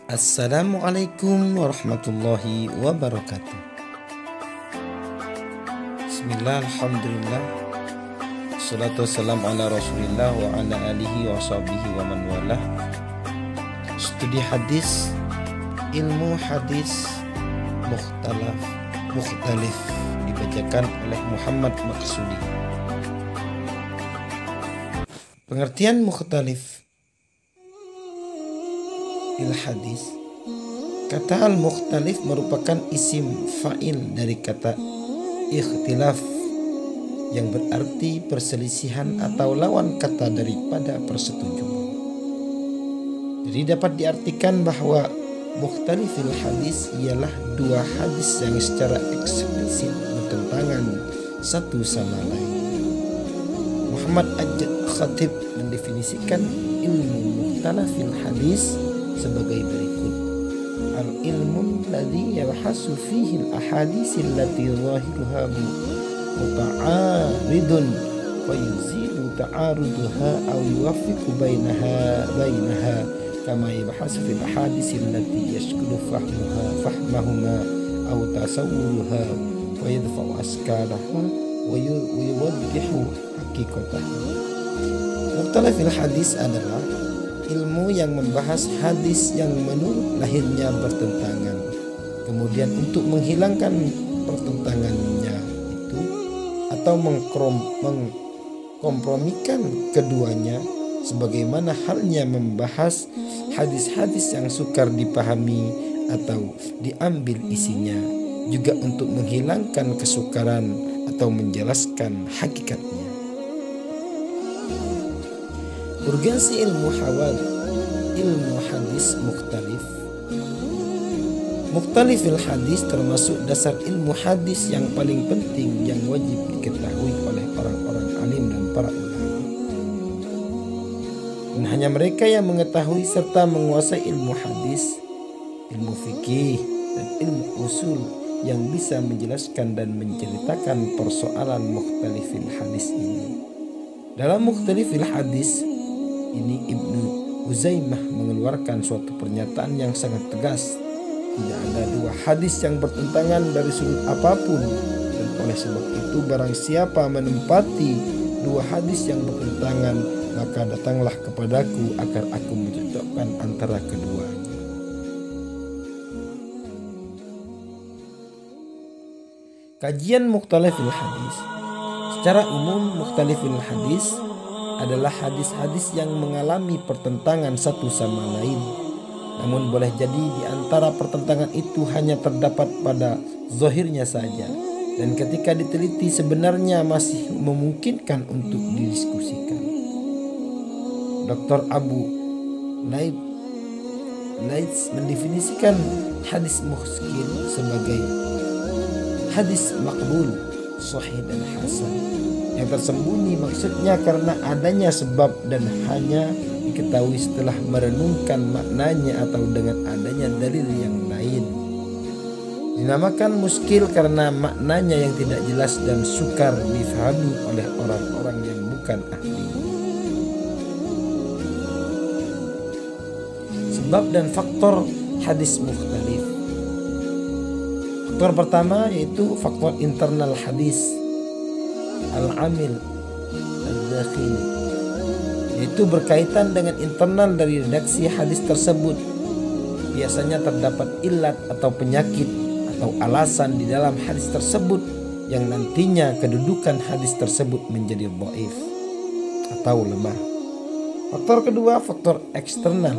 Assalamualaikum warahmatullahi wabarakatuh. Bismillah, alhamdulillah, salatu wassalamu ala rasulillah wa ala alihi wa sahbihi wa man walah. Studi hadis, ilmu hadis mukhtalif dibacakan oleh Muhammad Maksudi. Pengertian mukhtalif il hadis. Kata al-mukhtalif merupakan isim fa'il dari kata ikhtilaf yang berarti perselisihan atau lawan kata daripada persetujuan. Jadi dapat diartikan bahwa mukhtalifil hadis ialah dua hadis yang secara eksplisit bertentangan satu sama lain. Muhammad Khatib mendefinisikan ilmu mukhtalifil hadis sebagai berikut: al-ilmu alladhi yabhasu fihi al-ahadits allati zahiruha muta'aridun wa yuzilu ta'aruduha aw yuwaffiqu bainaha kama yabhasu fil ahadits allati yashkulu fahmahuma aw tasawwuruha wa yadfa'u askaraha wa yuwaddihu haqiqataha. Mukhtalifil hadis adalah ilmu yang membahas hadis yang menurut lahirnya bertentangan, kemudian untuk menghilangkan pertentangannya itu atau mengkompromikan keduanya, sebagaimana halnya membahas hadis-hadis yang sukar dipahami atau diambil isinya, juga untuk menghilangkan kesukaran atau menjelaskan hakikatnya. Urgensi ilmu hadis mukhtalifil hadis termasuk dasar ilmu hadis yang paling penting yang wajib diketahui oleh orang-orang alim dan para ulama. Dan hanya mereka yang mengetahui serta menguasai ilmu hadis, ilmu fikih, dan ilmu usul yang bisa menjelaskan dan menceritakan persoalan mukhtalifil hadis ini. Dalam mukhtalifil hadis ini Ibnu Uzaimah mengeluarkan suatu pernyataan yang sangat tegas. Tidak ada dua hadis yang bertentangan dari sudut apapun, dan oleh sebab itu barang siapa menempati dua hadis yang bertentangan, maka datanglah kepadaku agar aku mencocokkan antara keduanya. Kajian mukhtalifil hadis. Secara umum mukhtalifil hadis adalah hadis-hadis yang mengalami pertentangan satu sama lain. Namun boleh jadi di antara pertentangan itu hanya terdapat pada zahirnya saja, dan ketika diteliti sebenarnya masih memungkinkan untuk didiskusikan. Dr. Abu Laits mendefinisikan hadis muskil sebagai hadis makbul, sahih dan hasan. Yang tersembunyi maksudnya karena adanya sebab dan hanya diketahui setelah merenungkan maknanya atau dengan adanya dalil yang lain. Dinamakan muskil karena maknanya yang tidak jelas dan sukar difahami oleh orang-orang yang bukan ahli. Sebab dan faktor hadis mukhtalif. Faktor pertama yaitu faktor internal hadis, al-amil al-dakhili, yaitu berkaitan dengan internal dari redaksi hadis tersebut. Biasanya terdapat ilat atau penyakit atau alasan di dalam hadis tersebut yang nantinya kedudukan hadis tersebut menjadi dhaif atau lemah. Faktor kedua, faktor eksternal,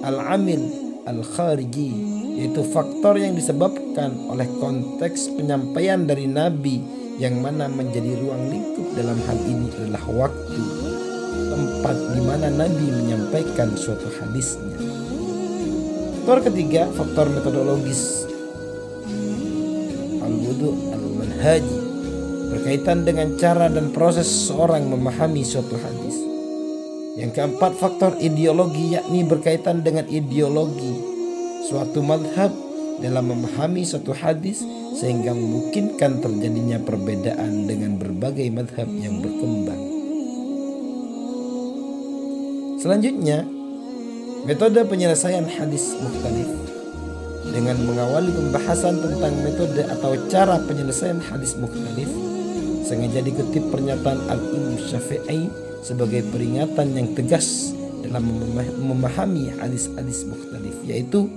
al-amil al-khariji, yaitu faktor yang disebabkan oleh konteks penyampaian dari Nabi, yang mana menjadi ruang lingkup dalam hal ini adalah waktu, tempat di mana Nabi menyampaikan suatu hadisnya. Faktor ketiga, faktor metodologis, al-wudu al-manhaji, berkaitan dengan cara dan proses seseorang memahami suatu hadis. Yang keempat, faktor ideologi, yakni berkaitan dengan ideologi suatu madhab dalam memahami suatu hadis, sehingga memungkinkan terjadinya perbedaan dengan berbagai madhab yang berkembang. Selanjutnya, Metode penyelesaian hadis mukhtalif dengan mengawali pembahasan tentang metode atau cara penyelesaian hadis mukhtalif, sengaja dikutip pernyataan Al-Imam Syafi'i sebagai peringatan yang tegas dalam memahami hadis-hadis mukhtalif, yaitu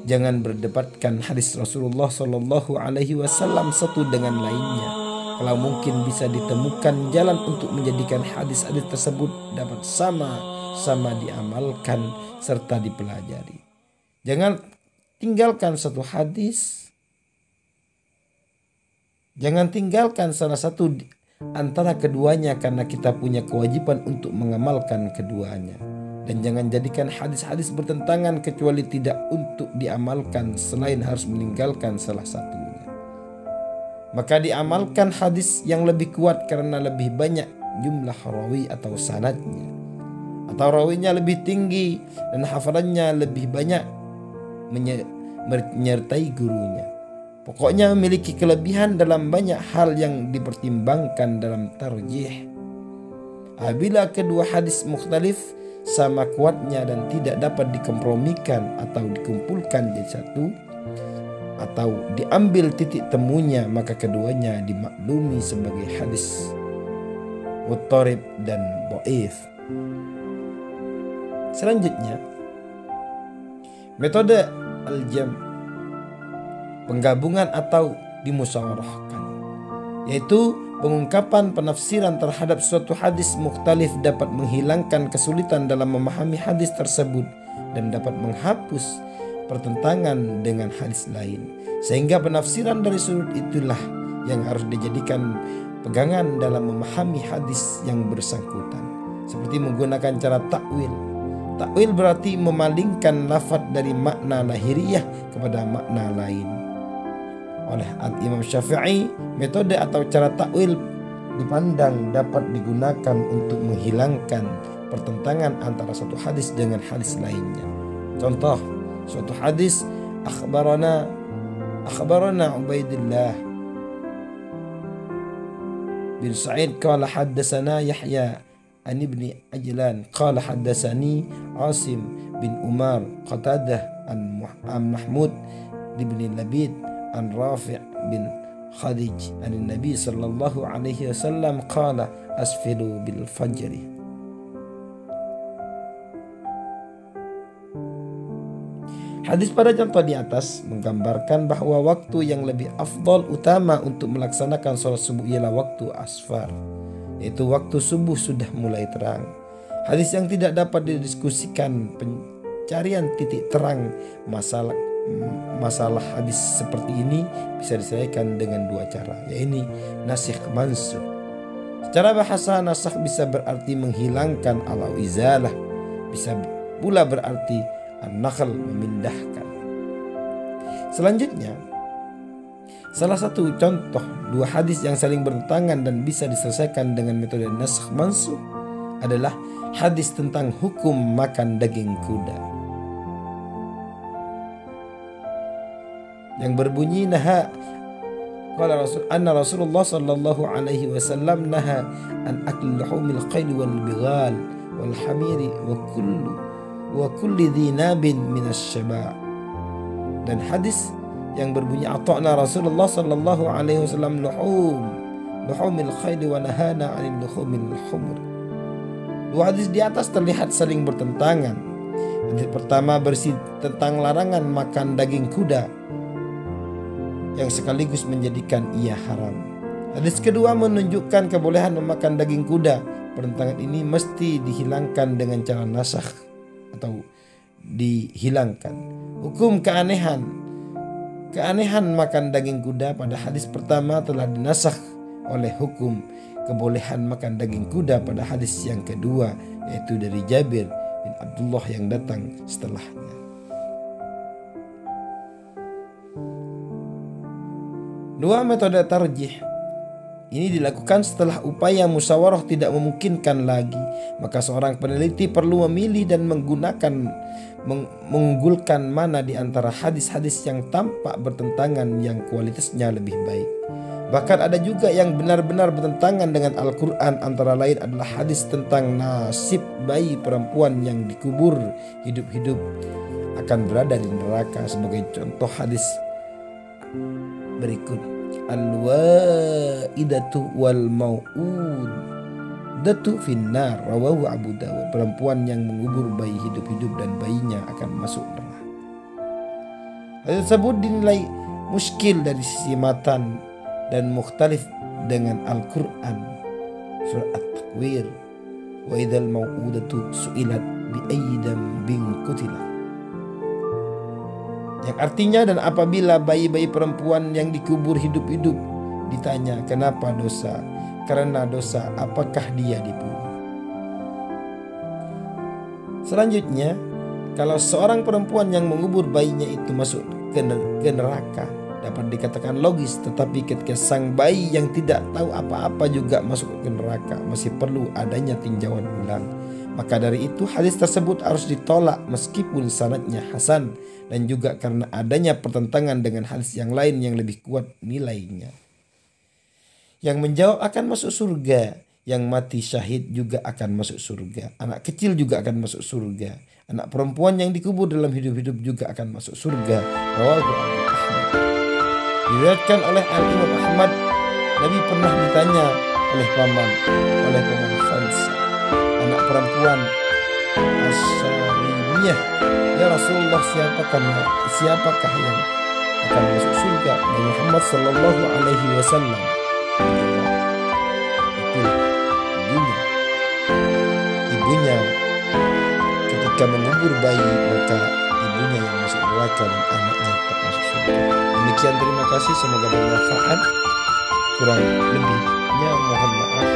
jangan berdebatkan hadis Rasulullah Shallallahu Alaihi Wasallam satu dengan lainnya. Kalau mungkin bisa ditemukan jalan untuk menjadikan hadis-hadis tersebut dapat sama-sama diamalkan serta dipelajari. Jangan tinggalkan satu hadis. Jangan tinggalkan salah satu antara keduanya karena kita punya kewajiban untuk mengamalkan keduanya. Dan jangan jadikan hadis-hadis bertentangan kecuali tidak untuk diamalkan selain harus meninggalkan salah satunya. Maka diamalkan hadis yang lebih kuat karena lebih banyak jumlah rawi atau sanadnya. Atau rawinya lebih tinggi dan hafalannya lebih banyak menyertai gurunya. Pokoknya memiliki kelebihan dalam banyak hal yang dipertimbangkan dalam tarjih. Apabila kedua hadis mukhtalif sama kuatnya dan tidak dapat dikompromikan atau dikumpulkan jadi satu atau diambil titik temunya, maka keduanya dimaklumi sebagai hadis muttarib dan dhaif. Selanjutnya, metode al-jam', penggabungan atau dimusyawarahkan, yaitu pengungkapan penafsiran terhadap suatu hadis mukhtalif dapat menghilangkan kesulitan dalam memahami hadis tersebut dan dapat menghapus pertentangan dengan hadis lain. Sehingga penafsiran dari sudut itulah yang harus dijadikan pegangan dalam memahami hadis yang bersangkutan. Seperti menggunakan cara takwil. Takwil berarti memalingkan lafaz dari makna lahiriah kepada makna lain. Oleh Al-Imam Syafi'i, metode atau cara takwil dipandang dapat digunakan untuk menghilangkan pertentangan antara suatu hadis dengan hadis lainnya. Contoh, suatu hadis akhbarana Ubaidillah bin Sa'id qala haddatsana Yahya an ibni Ajlan qala haddatsani Asim bin Umar Qatadah an Mahmud bin Labid an Rafi' bin Khadij an Nabi sallallahu alaihi wasallam qala asfilu bil fajri. Hadis pada contoh di atas menggambarkan bahwa waktu yang lebih afdal utama untuk melaksanakan sholat subuh ialah waktu asfar, yaitu waktu subuh sudah mulai terang. Hadis yang tidak dapat didiskusikan pencarian titik terang masalah hadis seperti ini bisa diselesaikan dengan dua cara, yaitu nasikh mansukh. Secara bahasa, nasikh bisa berarti menghilangkan atau izalah, bisa pula berarti an-nakhl, memindahkan. Selanjutnya, salah satu contoh dua hadis yang saling bertentangan dan bisa diselesaikan dengan metode nasikh mansukh adalah hadis tentang hukum makan daging kuda yang berbunyi naha anna Rasulullah sallallahu alaihi wasallam naha an akli luhumil khayl wal bighal wal hamiri wa kulli dhi nabin minas syaba'. Dan hadis yang berbunyi ata'na Rasulullah sallallahu alaihi wasallam luhumil khayl wa nahana 'anil luhumil humur. Dua hadis di atas terlihat saling bertentangan. Hadis pertama berisi tentang larangan makan daging kuda yang sekaligus menjadikan ia haram. Hadis kedua menunjukkan kebolehan memakan daging kuda. Pertentangan ini mesti dihilangkan dengan cara nasakh atau dihilangkan. Hukum keanehan makan daging kuda pada hadis pertama telah dinasakh oleh hukum kebolehan makan daging kuda pada hadis yang kedua, yaitu dari Jabir bin Abdullah yang datang setelahnya. Dua metode tarjih Ini dilakukan setelah upaya musyawarah tidak memungkinkan lagi. Maka seorang peneliti perlu memilih dan mengunggulkan mana di antara hadis-hadis yang tampak bertentangan yang kualitasnya lebih baik. Bahkan ada juga yang benar-benar bertentangan dengan Al-Quran. Antara lain adalah hadis tentang nasib bayi perempuan yang dikubur hidup-hidup akan berada di neraka. Sebagai contoh hadis berikut: Al-wa'idatu wal mau'udatu finnar, rawahu Abu Dawud. Perempuan yang mengubur bayi hidup-hidup dan bayinya akan masuk neraka. Hadis tersebut dinilai muskil dari sisi matan dan mukhtalif dengan Al-Quran surah At-Takwir, wa idzal mau'udatu su'ilat bi ayyi dambin qutilat, yang artinya, dan apabila bayi-bayi perempuan yang dikubur hidup-hidup ditanya kenapa dosa, karena dosa apakah dia dibunuh. Selanjutnya, kalau seorang perempuan yang mengubur bayinya itu masuk ke neraka, dapat dikatakan logis. Tetapi ketika sang bayi yang tidak tahu apa-apa juga masuk ke neraka, masih perlu adanya tinjauan ulang. Maka dari itu hadis tersebut harus ditolak meskipun sanadnya hasan, dan juga karena adanya pertentangan dengan hadis yang lain yang lebih kuat nilainya. Yang menjawab akan masuk surga, yang mati syahid juga akan masuk surga, anak kecil juga akan masuk surga, anak perempuan yang dikubur dalam hidup-hidup juga akan masuk surga. Rawahu Abu Ahmad. Diriwayatkan oleh Al-Imam Ahmad, Nabi pernah ditanya oleh paman Khansa, anak perempuan Asyarimiyah, ya Rasulullah, siapakah yang akan masuk surga? Nabi Muhammad sallallahu alaihi wasallam menjawab, itu ibunya. Ketika mengubur bayi, maka ibunya yang masuk neraka dan anaknya tetap masuk surga. Demikian, terima kasih, semoga bermanfaat. Kurang lebihnya mohon maaf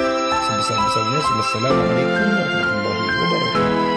sebesar-besarnya. Wassalamualaikum warahmatullahi wabarakatuh.